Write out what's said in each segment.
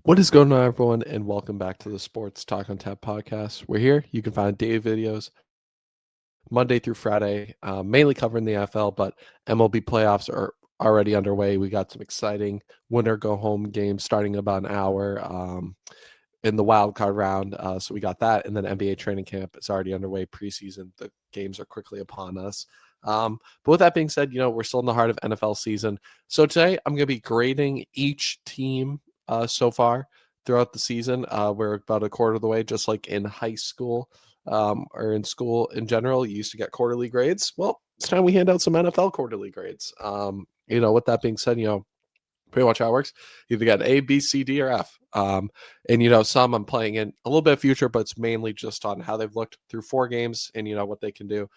What is going on, everyone, and welcome back to the Sports Talk on Tap podcast. We're here. You can find daily videos Monday through Friday, mainly covering the NFL, but MLB playoffs are already underway. We got some exciting winner go home games starting in about an hour in the wild card round. So we got that, and then NBA training camp is already underway. Preseason, the games are quickly upon us. But with that being said, we're still in the heart of NFL season. So today I'm going to be grading each team so far throughout the season. We're about a quarter of the way, just like in high school or in school in general. You used to get quarterly grades. Well, it's time we hand out some NFL quarterly grades. With that being said, pretty much how it works. You either get A, B, C, D, or F. And some I'm playing in a little bit of future, but it's mainly just on how they've looked through 4 games and what they can do,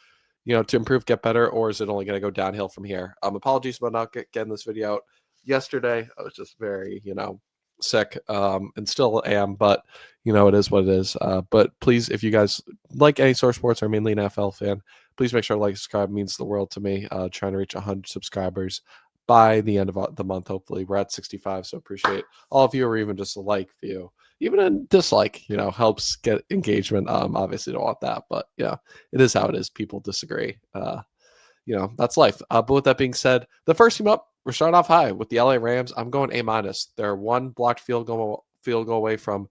to improve, get better, or is it only going to go downhill from here? Apologies about not getting this video out yesterday. I was just very, sick, and still am, but it is what it is. But please, if you guys like any sort of sports or mainly an NFL fan, please make sure to like, subscribe. It means the world to me. Trying to reach 100 subscribers by the end of the month. Hopefully we're at 65. So appreciate all of you, or even just a like view, even a dislike, helps get engagement. Obviously don't want that, but yeah, it is how it is. People disagree. That's life. But with that being said, the first team up, we're starting off high with the LA Rams. I'm going A minus. They're one blocked field goal away from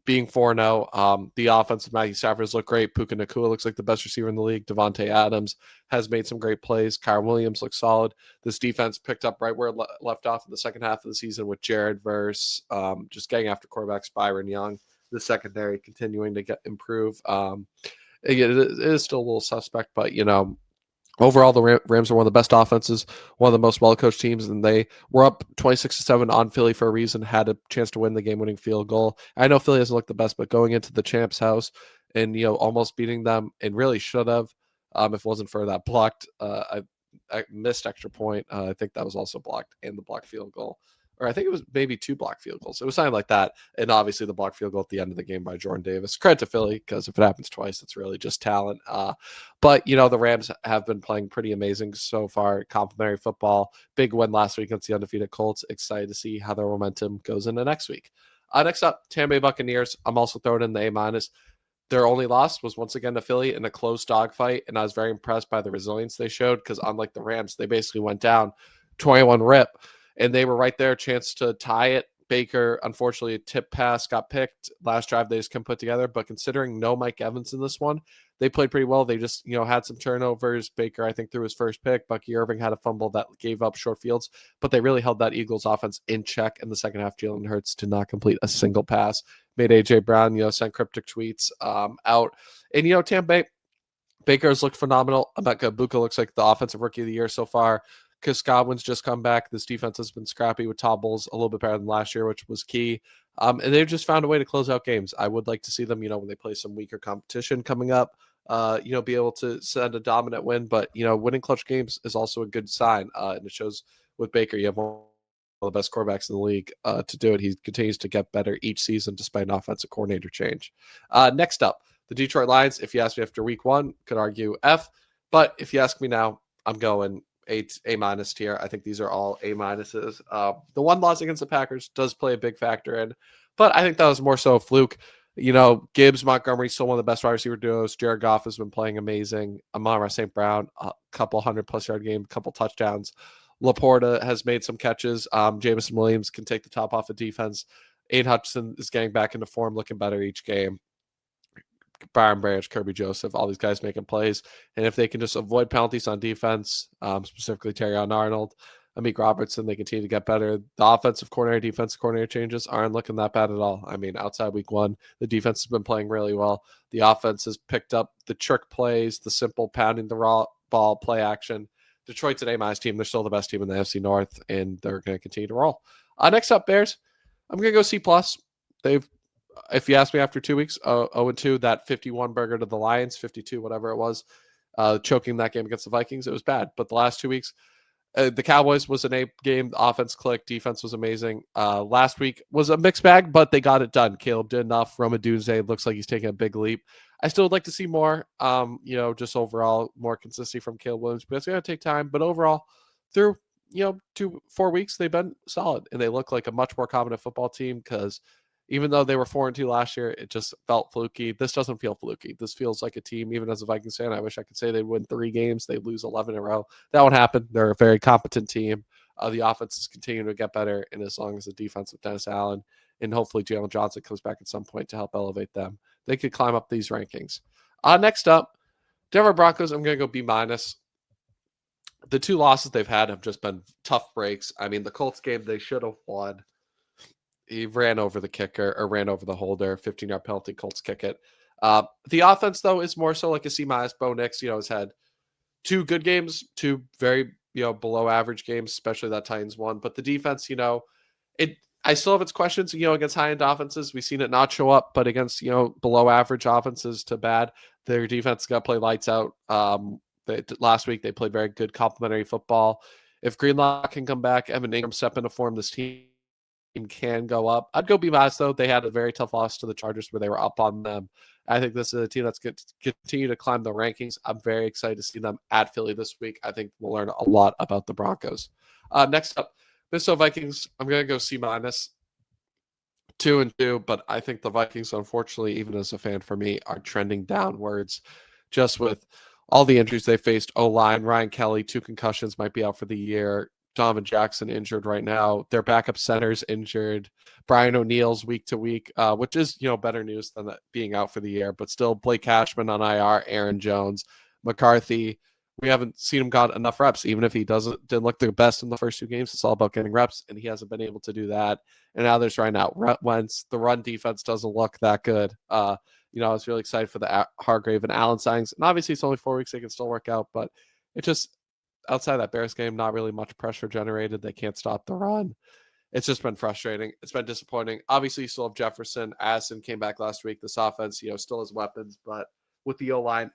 being 4-0. The offense of Matthew Stafford look great. Puka Nakua looks like the best receiver in the league. Devontae Adams has made some great plays. Kyren Williams looks solid. This defense picked up right where it left off in the second half of the season with Jared Verse, just getting after quarterbacks. Byron Young, the secondary continuing to improve. It is still a little suspect, but overall, the Rams are one of the best offenses, one of the most well-coached teams, and they were up 26-7 on Philly for a reason, had a chance to win the game-winning field goal. I know Philly hasn't looked the best, but going into the champ's house and, almost beating them, and really should have, if it wasn't for that blocked, I missed extra point. I think that was also blocked, and the blocked field goal. Or I think it was maybe 2 blocked field goals. It was something like that. And obviously the blocked field goal at the end of the game by Jordan Davis. Credit to Philly, because if it happens twice, it's really just talent. But the Rams have been playing pretty amazing so far. Complimentary football. Big win last week against the undefeated Colts. Excited to see how their momentum goes into next week. Next up, Tampa Bay Buccaneers. I'm also throwing in the A minus. Their only loss was once again to Philly in a close dogfight, and I was very impressed by the resilience they showed, because unlike the Rams, they basically went down 21 rip, and they were right there, a chance to tie it. Baker, unfortunately, a tip pass got picked last drive. They just couldn't put together. But considering no Mike Evans in this one, they played pretty well. They just, had some turnovers. Baker, I think, threw his first pick. Bucky Irving had a fumble that gave up short fields, but they really held that Eagles offense in check in the second half. Jalen Hurts did not complete a single pass. Made AJ Brown, send cryptic tweets out. And, Tampa Bay, Baker has looked phenomenal. Emeka Buka looks like the offensive rookie of the year so far. Chris Godwin's just come back. This defense has been scrappy with Todd Bowles a little bit better than last year, which was key. And they've just found a way to close out games. I would like to see them, when they play some weaker competition coming up, be able to send a dominant win. But, winning clutch games is also a good sign. And it shows with Baker, you have one of the best quarterbacks in the league to do it. He continues to get better each season despite an offensive coordinator change. Next up, the Detroit Lions. If you ask me after week 1, could argue F. But if you ask me now, I'm going A minus tier. I think these are all A minuses. The one loss against the Packers does play a big factor in, but I think that was more so a fluke. Gibbs, Montgomery, still one of the best wide receiver duos. Jared Goff has been playing amazing. Amon-Ra St. Brown, a couple 100+ yard game, couple touchdowns. Laporta has made some catches. Jameson Williams can take the top off of defense. Aiden Hutchinson is getting back into form, looking better each game. Byron Branch, Kirby Joseph, all these guys making plays. And if they can just avoid penalties on defense, specifically Terrion Arnold, Amik Robertson, they continue to get better. The offensive coordinator, defensive coordinator changes aren't looking that bad at all. I mean, outside week 1, the defense has been playing really well. The offense has picked up the trick plays, the simple pounding the raw ball play action. Detroit's an A-minus team. They're still the best team in the NFC North, and they're going to continue to roll. Next up, Bears. I'm going to go C+. They've, if you ask me after 2 weeks, 0-2, that 51 burger to the Lions, 52, whatever it was, choking that game against the Vikings, it was bad. But the last 2 weeks, the Cowboys was an A game. The offense clicked. Defense was amazing. Last week was a mixed bag, but they got it done. Caleb did enough. Roma Dunze looks like he's taking a big leap. I still would like to see more, just overall more consistency from Caleb Williams, but it's going to take time. But overall, through, 4 weeks, they've been solid, and they look like a much more competent football team because Even though they were 4-2 last year, it just felt fluky. This doesn't feel fluky. This feels like a team, even as a Vikings fan, I wish I could say they'd win 3 games. They lose 11 in a row. That won't happen. They're a very competent team. The offense is continuing to get better, and as long as the defense with Dennis Allen and hopefully Jalen Johnson comes back at some point to help elevate them, they could climb up these rankings. Next up, Denver Broncos, I'm going to go B-. The 2 losses they've had have just been tough breaks. I mean, the Colts game, they should have won. He ran over the kicker or ran over the holder, 15-yard penalty, Colts kick it. The offense, though, is more so like a C-. Bo Nix, has had 2 good games, 2 very, below average games, especially that Titans one. But the defense, I still have its questions, against high-end offenses. We've seen it not show up, but against, below average offenses to bad, their defense got to play lights out. Last week, they played very good complementary football. If Greenlaw can come back, Evan Ingram step into form, this team can go up. I'd go B-, though. They had a very tough loss to the Chargers where they were up on them. I think this is a team that's going to continue to climb the rankings. I'm very excited to see them at Philly this week. I think we'll learn a lot about the Broncos. Next up, Minnesota Vikings. I'm going to go C-, 2-2, but I think the Vikings, unfortunately, even as a fan for me, are trending downwards just with all the injuries they faced. O-line, Ryan Kelly, 2 concussions, might be out for the year. Donovan Jackson injured right now. Their backup center's injured. Brian O'Neill's week to week, which is, better news than that being out for the year, but still Blake Cashman on IR, Aaron Jones, McCarthy. We haven't seen him got enough reps, even if he didn't look the best in the first 2 games. It's all about getting reps, and he hasn't been able to do that. And now there's right now Wentz. The run defense doesn't look that good. I was really excited for the Hargrave and Allen signings. And obviously it's only 4 weeks. They can still work out, but it just, outside that Bears game, not really much pressure generated. They can't stop the run. It's just been frustrating. It's been disappointing. Obviously, you still have Jefferson. Addison came back last week. This offense, still has weapons, but with the O-line,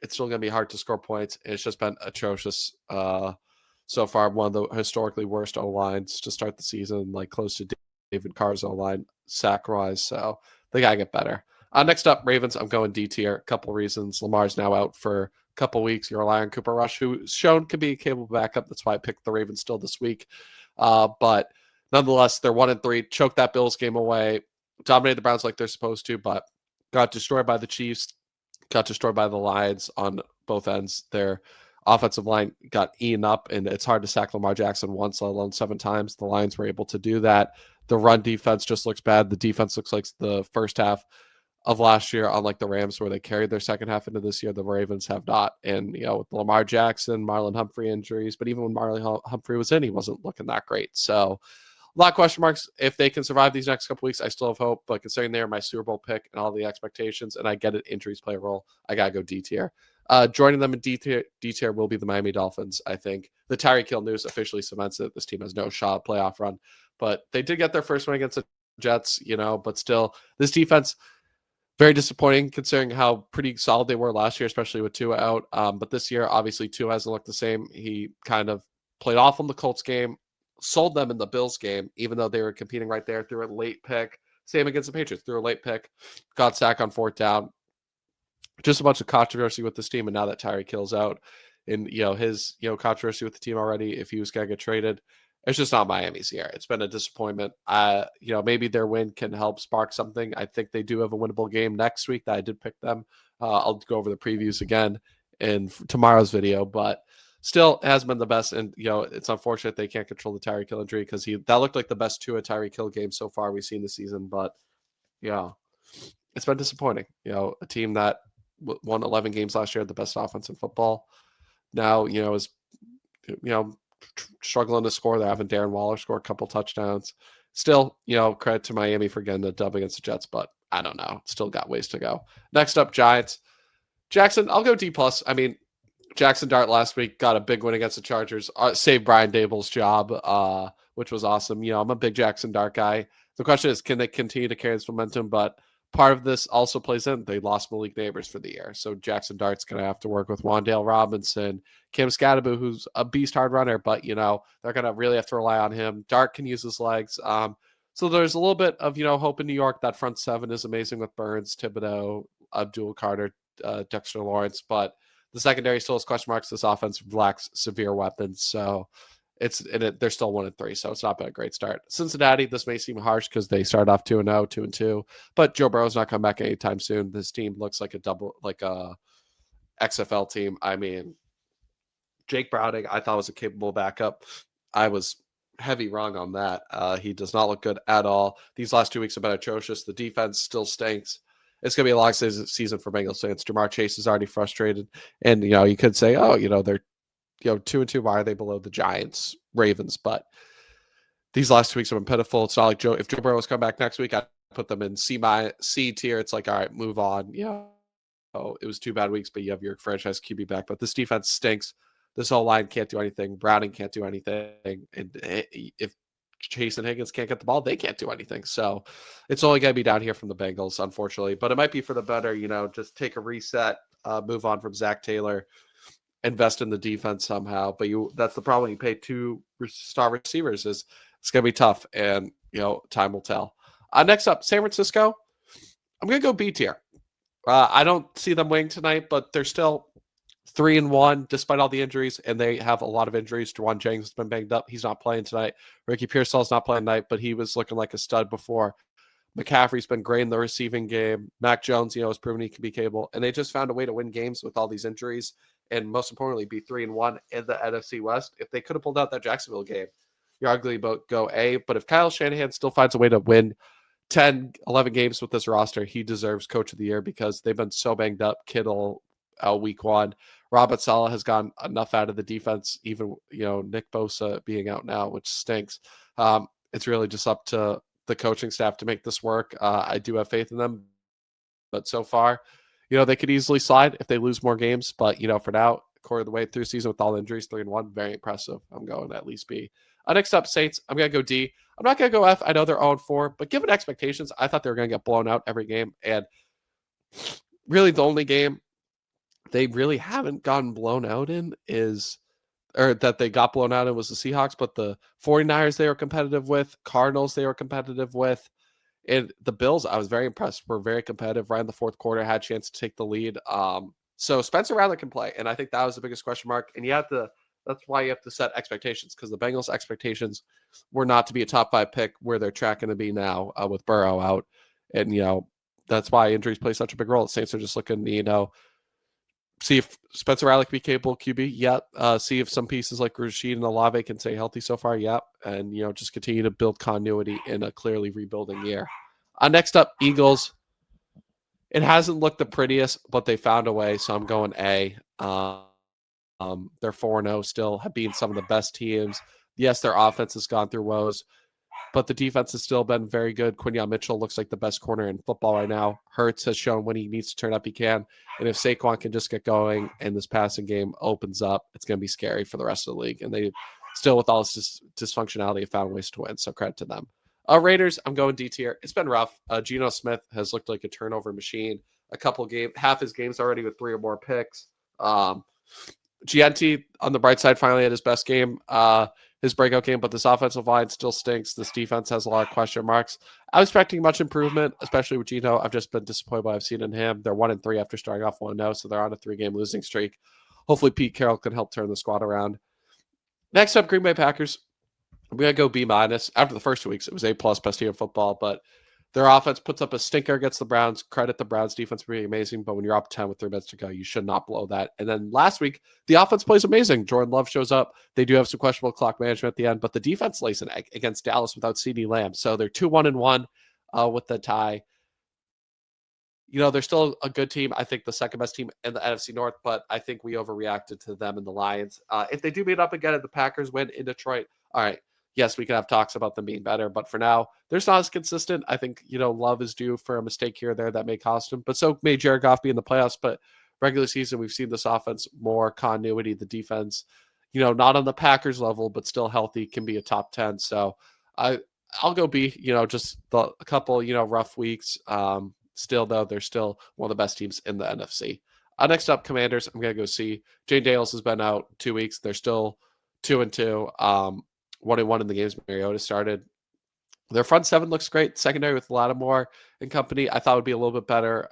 it's still going to be hard to score points. It's just been atrocious so far. One of the historically worst O-lines to start the season, like close to David Carr's O-line sack-wise. So they got to get better. Next up, Ravens. I'm going D tier. A couple reasons. Lamar's now out for a couple weeks. You rely on Cooper Rush, who's shown can be a capable backup. That's why I picked the Ravens still this week. But nonetheless, they're 1-3. Choked that Bills game away. Dominated the Browns like they're supposed to, but got destroyed by the Chiefs. Got destroyed by the Lions on both ends. Their offensive line got eaten up, and it's hard to sack Lamar Jackson once, let alone 7 times. The Lions were able to do that. The run defense just looks bad. The defense looks like the first half of last year, unlike the Rams, where they carried their second half into this year. The Ravens have not. And, with Lamar Jackson, Marlon Humphrey injuries, but even when Marlon Humphrey was in, he wasn't looking that great. So a lot of question marks. If they can survive these next couple weeks, I still have hope. But considering they're my Super Bowl pick and all the expectations, and I get it, injuries play a role, I got to go D tier. Joining them in D tier will be the Miami Dolphins, I think. The Tyreek Hill news officially cements that this team has no shot at playoff run. But they did get their first win against the Jets, but still, this defense, very disappointing considering how pretty solid they were last year, especially with Tua out. But this year, obviously, Tua hasn't looked the same. He kind of played off in the Colts game, sold them in the Bills game, even though they were competing right there, threw a late pick. Same against the Patriots, threw a late pick, got sacked on 4th down. Just a bunch of controversy with this team, and now that Tyreek Hill's out, and his controversy with the team already, if he was going to get traded, it's just not Miami's year. It's been a disappointment. Maybe their win can help spark something. I think they do have a winnable game next week that I did pick them. I'll go over the previews again in tomorrow's video, but still, it hasn't been the best. And, it's unfortunate they can't control the Tyreek Hill injury because that looked like the best Tyreek Hill game so far we've seen this season. But, it's been disappointing. A team that won 11 games last year, had the best offense in football, now, is, struggling to score. They're having Darren Waller score a couple touchdowns. Still, credit to Miami for getting the dub against the Jets, but I don't know. Still got ways to go. Next up, Giants. Jackson, I'll go D+. I mean, Jackson Dart last week got a big win against the Chargers, saved Brian Dable's job, which was awesome. I'm a big Jackson Dart guy. The question is, can they continue to carry this momentum? But part of this also plays in. They lost Malik Neighbors for the year. So Jackson Dart's going to have to work with Wan'Dale Robinson, Cam Scatterbo, who's a beast hard runner, but, they're going to really have to rely on him. Dart can use his legs. So there's a little bit of, hope in New York. That front 7 is amazing with Burns, Thibodeau, Abdul Carter, Dexter Lawrence, but the secondary still has question marks. This offense lacks severe weapons. So They're still 1-3, so it's not been a great start. Cincinnati, this may seem harsh because they started off 2-0, 2-2, but Joe Burrow's not coming back anytime soon. This team looks like a XFL team. I mean, Jake Browning, I thought was a capable backup. I was heavy wrong on that. He does not look good at all. These last 2 weeks have been atrocious. The defense still stinks. It's going to be a long season for Bengals fans. Ja'Marr Chase is already frustrated. And, you could say, oh, they're 2-2. Why are they below the Giants, Ravens? But these last 2 weeks have been pitiful. It's not like if Joe Burrow was come back next week, I'd put them in C tier. It's like, all right, move on. It was 2 bad weeks, but you have your franchise QB back. But this defense stinks. This whole line can't do anything. Browning can't do anything. And if Chase and Higgins can't get the ball, they can't do anything. So it's only going to be down here from the Bengals, unfortunately. But it might be for the better, just take a reset, move on from Zach Taylor, invest in the defense somehow. But that's the problem. You pay 2 star receivers is it's going to be tough. And, time will tell. Next up, San Francisco. I'm going to go B tier. I don't see them winning tonight, but they're still 3-1 despite all the injuries, and they have a lot of injuries. Juwan Jennings has been banged up. He's not playing tonight. Ricky Pearsall's not playing tonight, but he was looking like a stud before. McCaffrey's been great in the receiving game. Mac Jones, has proven he can be capable, and they just found a way to win games with all these injuries, and most importantly, be 3-1 in the NFC West. If they could have pulled out that Jacksonville game, you're ugly about go A. But if Kyle Shanahan still finds a way to win 10, 11 games with this roster, he deserves Coach of the Year because they've been so banged up. Kittle out week 1. Robert Saleh has gotten enough out of the defense, even, Nick Bosa being out now, which stinks. It's really just up to the coaching staff to make this work. I do have faith in them, but so far, they could easily slide if they lose more games. But, for now, quarter of the way through season with all injuries, 3-1, very impressive. I'm going to at least B. Next up, Saints. I'm going to go D. I'm not going to go F. I know they're 0-4, but given expectations, I thought they were going to get blown out every game. And really the only game they really haven't gotten blown out in that they got blown out in was the Seahawks, but the 49ers they were competitive with, Cardinals they were competitive with, and the Bills, I was very impressed, were very competitive right in the fourth quarter, had a chance to take the lead. So Spencer Rattler can play, and I think that was the biggest question mark. And that's why you have to set expectations, because the Bengals' expectations were not to be a top 5 pick where they're tracking to be now with Burrow out. And, that's why injuries play such a big role. The Saints are just looking to, see if Spencer Rattler can be capable QB. Yep. See if some pieces like Rashid and Olave can stay healthy so far. Yep. And, just continue to build continuity in a clearly rebuilding year. Next up, Eagles. It hasn't looked the prettiest, but they found a way. So I'm going A. They're 4-0 still, have been some of the best teams. Yes, their offense has gone through woes, but the defense has still been very good. Quinyon Mitchell looks like the best corner in football right now. Hurts has shown when he needs to turn up, he can. And if Saquon can just get going and this passing game opens up, it's going to be scary for the rest of the league. And they still, with all this dysfunctionality, have found ways to win. So credit to them. Raiders, I'm going D tier. It's been rough. Geno Smith has looked like a turnover machine. Half his games already with 3 or more picks. Gianti on the bright side finally had his best game, his breakout game, but this offensive line still stinks. This defense has a lot of question marks. I was expecting much improvement, especially with Gino. I've just been disappointed by what I've seen in him. They're 1-3 after starting off 1-0, so they're on a 3-game losing streak. Hopefully Pete Carroll can help turn the squad around. Next up, Green Bay Packers. I'm going to go B-. After the first 2 weeks, it was A+, best team in football, but their offense puts up a stinker against the Browns. Credit the Browns defense for being amazing, but when you're up 10 with 3 minutes to go, you should not blow that. And then last week, the offense plays amazing. Jordan Love shows up. They do have some questionable clock management at the end, but the defense lays an egg against Dallas without CeeDee Lamb. So they're 2-1-1 with the tie. They're still a good team. I think the second best team in the NFC North, but I think we overreacted to them and the Lions. If they do meet up again and the Packers win in Detroit, all right. Yes, we can have talks about them being better, but for now, they're not as consistent. I think, Love is due for a mistake here or there that may cost him, but so may Jared Goff be in the playoffs. But regular season, we've seen this offense, more continuity. The defense, not on the Packers level, but still healthy, can be a top 10. So I'll go B, just a couple, rough weeks. Still, though, they're still one of the best teams in the NFC. Next up, Commanders, I'm going to go C. Jane Daniels has been out 2 weeks. They're still 2-2. 1-1 in the games Mariota started. Their front 7 looks great. Secondary with Lattimore and company, I thought would be a little bit better.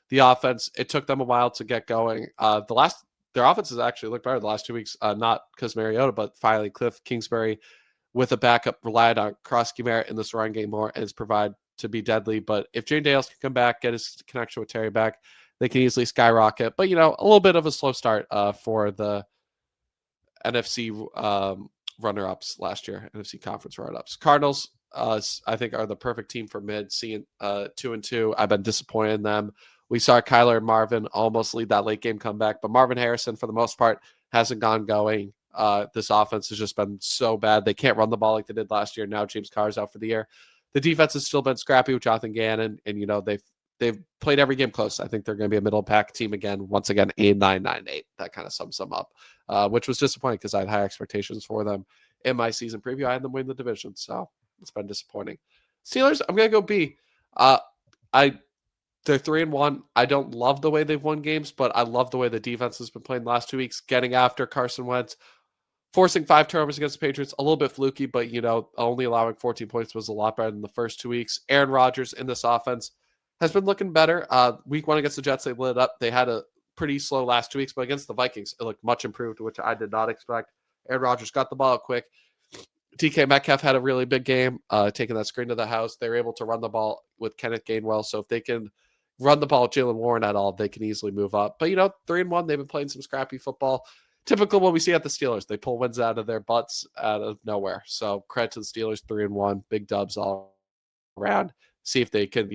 The offense, it took them a while to get going. The last their offense has actually looked better the last 2 weeks. Not because Mariota, but finally Cliff Kingsbury with a backup relied on Krosky Merritt in this run game more and is provide to be deadly. But if Jane Dales can come back, get his connection with Terry back, they can easily skyrocket. But, a little bit of a slow start for the NFC runner-ups last year, NFC conference runner-ups. Cardinals, I think, are the perfect team for mid, seeing 2-2. I've been disappointed in them. We saw Kyler and Marvin almost lead that late game comeback, but Marvin Harrison, for the most part, hasn't gone going. This offense has just been so bad. They can't run the ball like they did last year. Now James Carr's out for the year. The defense has still been scrappy with Jonathan Gannon, and they've played every game close. I think they're going to be a middle pack team again. Once again, 8-9-9-8. That kind of sums them up, which was disappointing because I had high expectations for them in my season preview. I had them win the division, so it's been disappointing. Steelers, I'm going to go B. They're 3-1. I don't love the way they've won games, but I love the way the defense has been playing the last 2 weeks, getting after Carson Wentz, forcing 5 turnovers against the Patriots, a little bit fluky, but, only allowing 14 points was a lot better than the first 2 weeks. Aaron Rodgers in this offense has been looking better. Week 1 against the Jets, they lit up. They had a pretty slow last 2 weeks, but against the Vikings, it looked much improved, which I did not expect. Aaron Rodgers got the ball out quick. DK Metcalf had a really big game, taking that screen to the house. They were able to run the ball with Kenneth Gainwell, so if they can run the ball with Jaylen Warren at all, they can easily move up. But, 3-1, they've been playing some scrappy football. Typical what we see at the Steelers. They pull wins out of their butts out of nowhere. So credit to the Steelers, 3-1, big dubs all around. See if they can,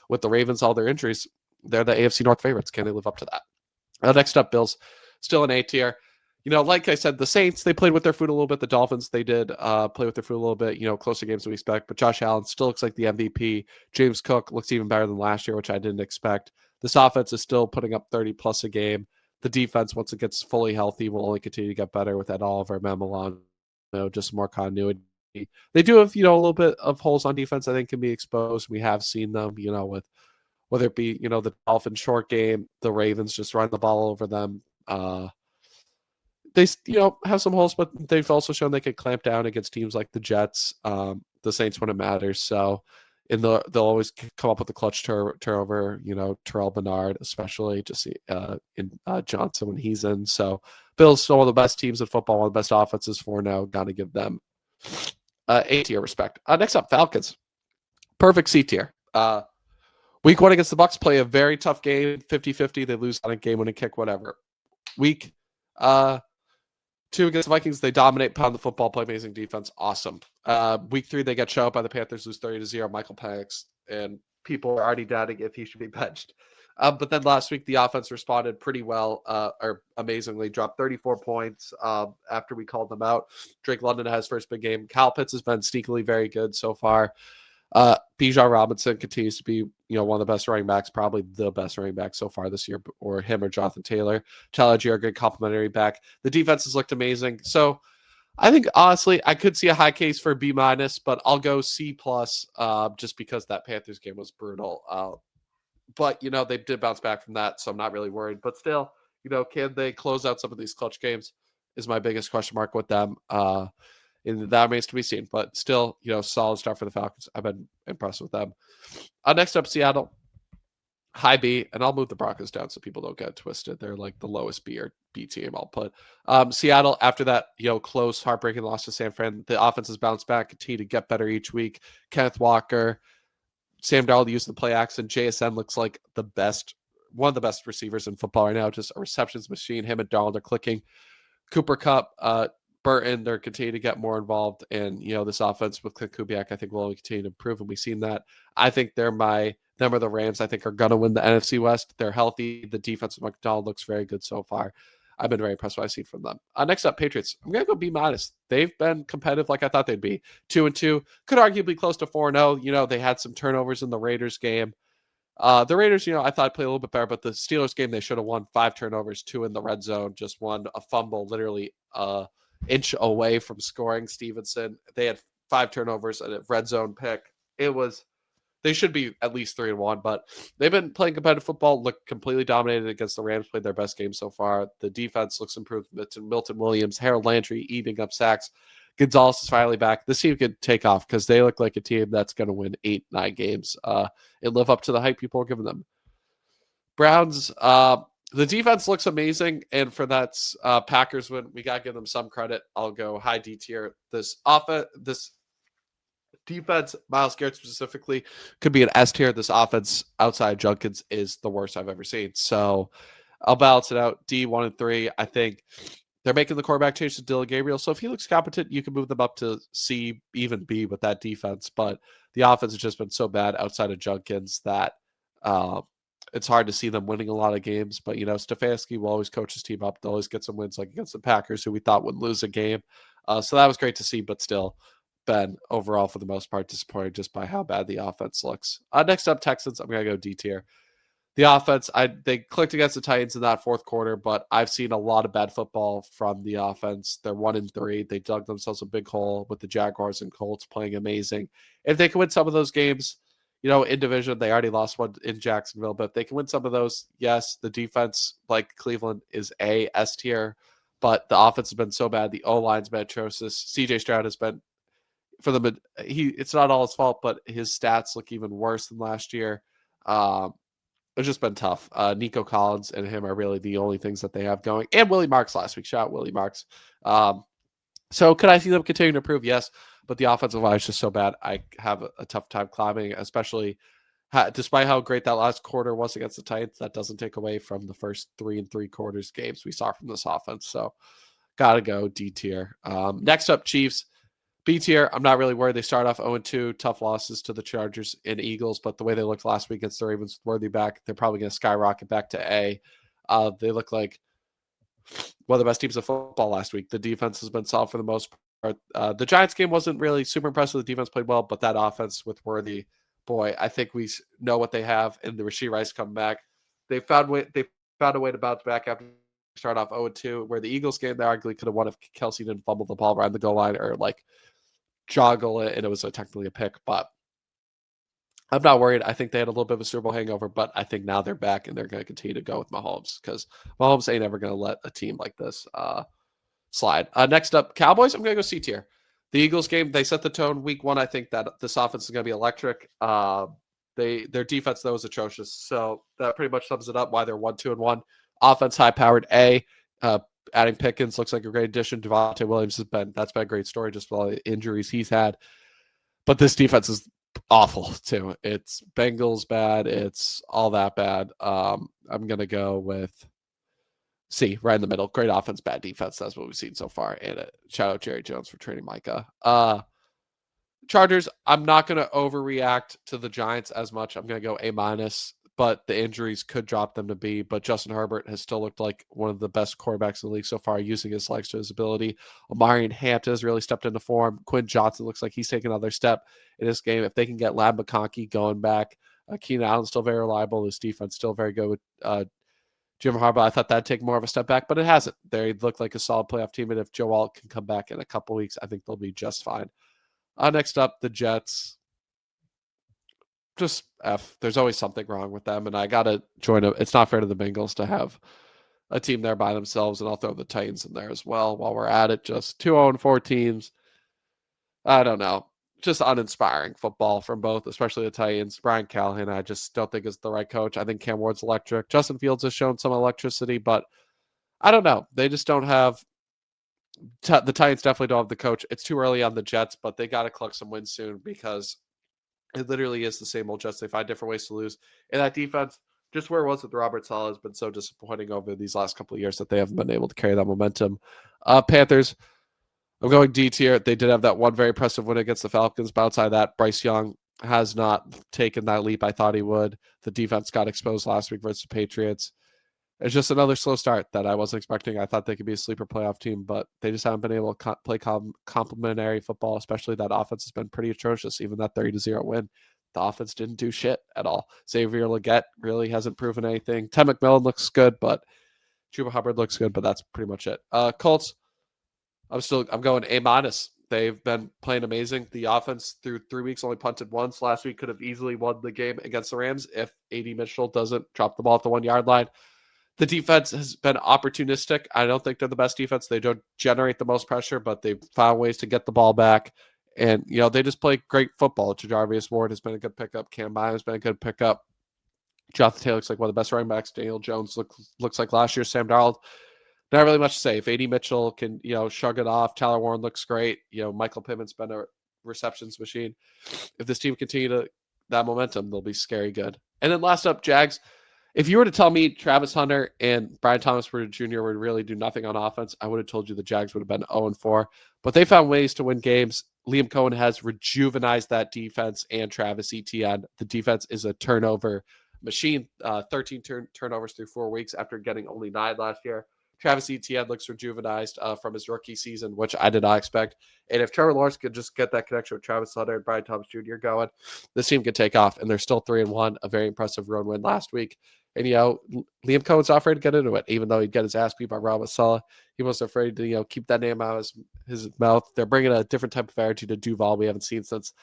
with the Ravens, all their injuries, they're the AFC North favorites. Can they live up to that? Next up, Bills, still an A tier. Like I said, the Saints, they played with their food a little bit. The Dolphins, they did play with their food a little bit, closer games than we expect. But Josh Allen still looks like the MVP. James Cook looks even better than last year, which I didn't expect. This offense is still putting up 30-plus a game. The defense, once it gets fully healthy, will only continue to get better with Ed Oliver, Matt Milano, just more continuity. They do have, a little bit of holes on defense I think can be exposed. We have seen them, with whether it be, the Dolphins short game, the Ravens just run the ball over them. They, have some holes, but they've also shown they can clamp down against teams like the Jets, the Saints when it matters. So they'll always come up with a clutch turnover, Terrell Bernard, especially just in Johnson when he's in. So Bills still one of the best teams in football, one of the best offenses for now. Got to give them A tier respect. Next up, Falcons. Perfect C tier. Week 1 against the Bucs, play a very tough game, 50-50. They lose on a game-winning kick, whatever. Week 2 against the Vikings, they dominate, pound the football, play amazing defense. Awesome. Week 3, they get shut out by the Panthers, lose 30-0. Michael Penix, and people are already doubting if he should be benched. But then last week, the offense responded pretty well, or amazingly, dropped 34 points after we called them out. Drake London had his first big game. Kyle Pitts has been sneakily very good so far. Bijan Robinson continues to be, one of the best running backs, probably the best running back so far this year, or him or Jonathan Taylor. Tyler Algier, good complimentary back. The defense has looked amazing. So I think, honestly, I could see a high case for B-, but I'll go C+, just because that Panthers game was brutal. But, they did bounce back from that, so I'm not really worried. But still, can they close out some of these clutch games is my biggest question mark with them. And that remains to be seen. But still, solid start for the Falcons. I've been impressed with them. Next up, Seattle. High B, and I'll move the Broncos down so people don't get twisted. They're like the lowest B or B team I'll put. Seattle, after that, close, heartbreaking loss to San Fran, the offense has bounced back, continue to get better each week. Kenneth Walker, Sam Darnold using the play action. JSN looks like one of the best receivers in football right now, just a receptions machine. Him and Darnold are clicking. Cooper Kupp, Burton, they're continuing to get more involved. And, this offense with Clint Kubiak, I think will only continue to improve. And we've seen that. I think them or the Rams, I think, are going to win the NFC West. They're healthy. The defense of McDonald looks very good so far. I've been very impressed with what I've seen from them. Next up, Patriots. I'm going to go B-. They've been competitive like I thought they'd be. 2-2. Could arguably close to 4-0. They had some turnovers in the Raiders game. The Raiders, I thought played a little bit better, but the Steelers game, they should have won 5 turnovers, 2 in the red zone, just won a fumble, literally inch away from scoring. Stevenson, they had 5 turnovers and a red zone pick. They should be at least 3-1, but they've been playing competitive football, look completely dominated against the Rams, played their best game so far. The defense looks improved. Milton Williams, Harold Landry eating up sacks. Gonzalez is finally back. This team could take off because they look like a team that's going to win 8-9 games and live up to the hype people are giving them. Browns, The defense looks amazing, and for that Packers win, we got to give them some credit. I'll go high D tier. This defense, Myles Garrett specifically, could be an S tier. This offense outside Junkins is the worst I've ever seen. So I'll balance it out. D 1 and 3. I think they're making the quarterback change to Dylan Gabriel. So if he looks competent, you can move them up to C, even B with that defense. But the offense has just been so bad outside of Junkins that it's hard to see them winning a lot of games. But, Stefanski will always coach his team up. They'll always get some wins like against the Packers, who we thought would lose a game. So that was great to see, but still, been overall, for the most part, disappointed just by how bad the offense looks. Next up, Texans. I'm going to go D tier. The offense, they clicked against the Titans in that fourth quarter, but I've seen a lot of bad football from the offense. They're 1 and 3. They dug themselves a big hole with the Jaguars and Colts playing amazing. If they can win some of those games, in division, they already lost one in Jacksonville, but if they can win some of those, yes, the defense, like Cleveland, is S tier, but the offense has been so bad. The O-line's been atrocious. CJ Stroud has been, for them, it's not all his fault, but his stats look even worse than last year. It's just been tough. Nico Collins and him are really the only things that they have going. And Willie Marks last week. Shout out Willie Marks. So could I see them continuing to improve? Yes. But the offensive line is just so bad. I have a tough time climbing, especially despite how great that last quarter was against the Titans. That doesn't take away from the first 3 3/4 games we saw from this offense. So got to go D tier. Next up, Chiefs. B tier, I'm not really worried. They start off 0-2, tough losses to the Chargers and Eagles, but the way they looked last week against the Ravens with Worthy back, they're probably going to skyrocket back to A. They look like one of the best teams of football last week. The defense has been solid for the most part. The Giants game wasn't really super impressive. The defense played well, but that offense with Worthy, boy, I think we know what they have. And the Rashee Rice come back. They found a way to bounce back after start off 0-2, where the Eagles game they arguably could have won if Kelsey didn't fumble the ball around the goal line or joggle it, and it was technically a pick, but I'm not worried. I think they had a little bit of a Super Bowl hangover, but I think now they're back and they're going to continue to go with Mahomes because Mahomes ain't ever going to let a team like this slide. Next up, Cowboys. I'm going to go C tier. The Eagles game, they set the tone week 1. I think that this offense is going to be electric. Their defense, though, is atrocious. So that pretty much sums it up why they're 1-2-1. Offense high-powered A. Adding Pickens looks like a great addition. Devontae Williams that's been a great story just with all the injuries he's had. But this defense is awful too. It's Bengals bad. It's all that bad. I'm gonna go with C, right in the middle. Great offense, bad defense. That's what we've seen so far. And shout out Jerry Jones for trading Micah. Chargers. I'm not gonna overreact to the Giants as much. I'm gonna go A-, but the injuries could drop them to B. But Justin Herbert has still looked like one of the best quarterbacks in the league so far, using his legs to his ability. Omarion Hampton has really stepped into form. Quinn Johnson looks like he's taking another step in this game. If they can get Lab McConkey going back, Keenan Allen's still very reliable. His defense still very good with Jim Harbaugh. I thought that'd take more of a step back, but it hasn't. They look like a solid playoff team, and if Joe Alt can come back in a couple weeks, I think they'll be just fine. Next up, the Jets. Just F. There's always something wrong with them, and I gotta join them. It's not fair to the Bengals to have a team there by themselves, and I'll throw the Titans in there as well while we're at it. Just 2-0-4 teams. I don't know. Just uninspiring football from both, especially the Titans. Brian Callahan, I just don't think is the right coach. I think Cam Ward's electric. Justin Fields has shown some electricity, but I don't know. They just don't have the Titans definitely don't have the coach. It's too early on the Jets, but they got to collect some wins soon because it literally is the same old Jets. They find different ways to lose. And that defense, just where it was with Robert Saleh, has been so disappointing over these last couple of years that they haven't been able to carry that momentum. Panthers, I'm going D tier. They did have that one very impressive win against the Falcons, but outside of that, Bryce Young has not taken that leap I thought he would. The defense got exposed last week versus the Patriots. It's just another slow start that I wasn't expecting. I thought they could be a sleeper playoff team, but they just haven't been able to play complementary football, especially that offense has been pretty atrocious. Even that 30-0 win, the offense didn't do shit at all. Xavier Legette really hasn't proven anything. Ted McMillan looks good, but Chuba Hubbard looks good, but that's pretty much it. Colts, I'm going A-. They've been playing amazing. The offense through 3 weeks only punted once. Last week could have easily won the game against the Rams if A.D. Mitchell doesn't drop the ball at the 1-yard line. The defense has been opportunistic. I don't think they're the best defense. They don't generate the most pressure, but they've found ways to get the ball back. And, they just play great football. Jarvis Ward has been a good pickup. Cam Bynum has been a good pickup. Jonathan Taylor looks like one of the best running backs. Daniel Jones looks like last year. Sam Darnold, not really much to say. If A.D. Mitchell can, shrug it off, Tyler Warren looks great. Michael Pittman's been a receptions machine. If this team continue that momentum, they'll be scary good. And then last up, Jags. If you were to tell me Travis Hunter and Brian Thomas Jr. would really do nothing on offense, I would have told you the Jags would have been 0-4. But they found ways to win games. Liam Cohen has rejuvenized that defense and Travis Etienne. The defense is a turnover machine. 13 turnovers through 4 weeks after getting only 9 last year. Travis Etienne looks rejuvenized from his rookie season, which I did not expect. And if Trevor Lawrence could just get that connection with Travis Hunter and Brian Thomas Jr. going, this team could take off. And they're still 3-1, a very impressive road win last week. And, Liam Cohen's not afraid to get into it, even though he'd get his ass beat by Robert Saleh. He wasn't afraid to, keep that name out of his mouth. They're bringing a different type of energy to Duval we haven't seen since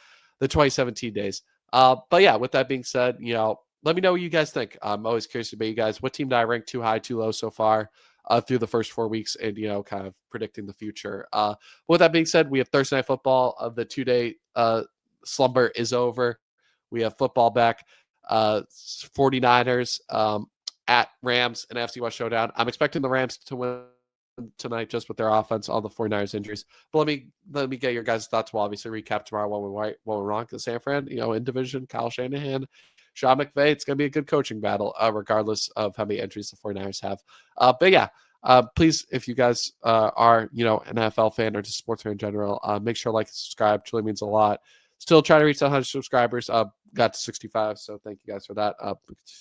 the 2017 days. But yeah, with that being said, let me know what you guys think. I'm always curious about you guys. What team did I rank too high, too low so far through the first 4 weeks and, kind of predicting the future. With that being said, we have Thursday Night Football. The 2-day slumber is over. We have football back. 49ers at Rams and NFC West showdown. I'm expecting the Rams to win tonight just with their offense, all the 49ers injuries. But let me get your guys' thoughts. We'll obviously recap tomorrow when we're wrong. The San Fran, in division, Kyle Shanahan, Sean McVay. It's going to be a good coaching battle, regardless of how many injuries the 49ers have. But yeah, please, if you guys are, an NFL fan or just sports fan in general, make sure to like and subscribe. It truly means a lot. Still trying to reach 100 subscribers. Got to 65, so thank you guys for that.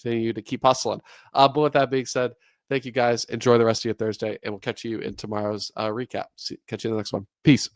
Continue to keep hustling. But with that being said, thank you guys. Enjoy the rest of your Thursday, and we'll catch you in tomorrow's recap. Catch you in the next one. Peace.